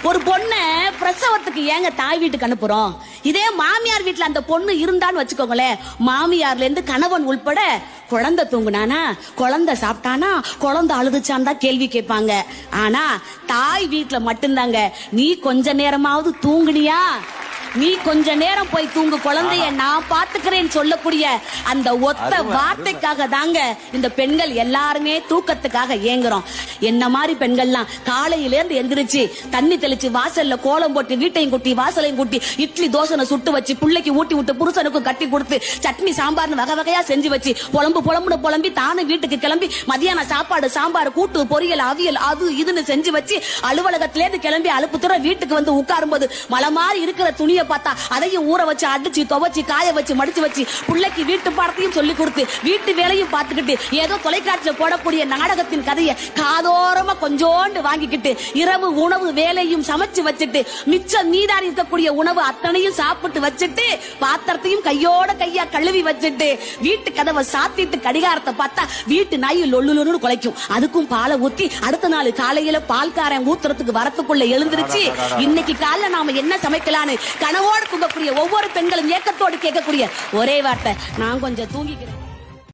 ஒரு பொண்ண பிரசவத்துக்கு ஏங்க தாய் வீட்டுக்கு அனுப்புறோம்? இதே மாமியார் வீட்டுல அந்த பொண்ணு இருந்தான்னு வச்சுக்கோங்களேன், மாமியார்ல இருந்து கணவன் உள்பட குழந்தை தூங்குனானா, குழந்தை சாப்பிட்டானா, குழந்தை அழுதுச்சான் தான் கேள்வி கேட்பாங்க. ஆனா தாய் வீட்டுல மட்டும்தாங்க, நீ கொஞ்ச நேரமாவது தூங்குனியா, நீ கொஞ்ச நேரம் போய் தூங்கு, குழந்தைய நான் பாத்துக்கிறேன்னு சொல்லக்கூடிய அந்த ஒத்த வார்த்தைக்காக தாங்க இந்த பெண்கள் எல்லாருமே தூக்கத்துக்காக ஏங்குறோம். என்ன மாதிரி பெண்கள்லாம் காலையில இருந்து எந்திரிச்சு தண்ணி தெளிச்சு வாசல்ல கோலம் போட்டு வீட்டையும் கூட்டி வாசலையும் கூட்டி இட்லி தோசை சுட்டு வச்சு பிள்ளைக்கு ஊட்டி விட்டு புருஷனுக்கும் கட்டி கொடுத்து சட்னி சாம்பார்னு வகை வகையா செஞ்சு வச்சு புலம்புன்னு புலம்பி தானே வீட்டுக்கு கிளம்பி மதியான சாப்பாடு சாம்பார் கூட்டு பொரியல் அவியல் அது இதுன்னு செஞ்சு வச்சு அலுவலகத்தில இருந்து கிளம்பி அலுப்புத்துற வீட்டுக்கு வந்து உட்காரும் போது மலை மாதிரி இருக்கிற துணியை பார்த்தா அதையும் ஊற வச்சு அடிச்சு துவைச்சு காய வச்சு மடிச்சு வச்சு பிள்ளைக்கு வீட்டு பாடத்தையும் சொல்லி கொடுத்து வீட்டு வேலையும் பார்த்துக்கிட்டு ஏதோ தொலைக்காட்சியில் போடக்கூடிய நாடகத்தின் கதையை காதோரமா கொஞ்சோண்டு வாங்கிக்கிட்டு இரவு உணவு வேலையும் சமைச்சு வச்சுட்டு மிச்சம் மீதாரி இருக்கக்கூடிய உணவு அத்தனையும் சாப்பிட்டு வச்சுட்டு பாத்திரத்தையும் கையோட கையா கழுவி வச்சுட்டு வீட்டு கதவை சாத்திட்டு கடிகாரத்தை பார்த்தா வீட்டு நாய் லொல்லுன்னு குலைக்கும். அதுக்கும் பாலை ஊத்தி அடுத்த நாள் காலையில பால்காரன் ஊத்துறதுக்கு வரத்துக்குள்ள எழுந்திருச்சு இன்னைக்கு காலைல நாம என்ன சமைக்கலான்னு கனவோடு தூங்கக்கூடிய ஒவ்வொரு பெண்களும் ஏக்கத்தோடு கேட்கக்கூடிய ஒரே வார்த்தை, நான் கொஞ்சம் தூங்கிக்கிறேன்.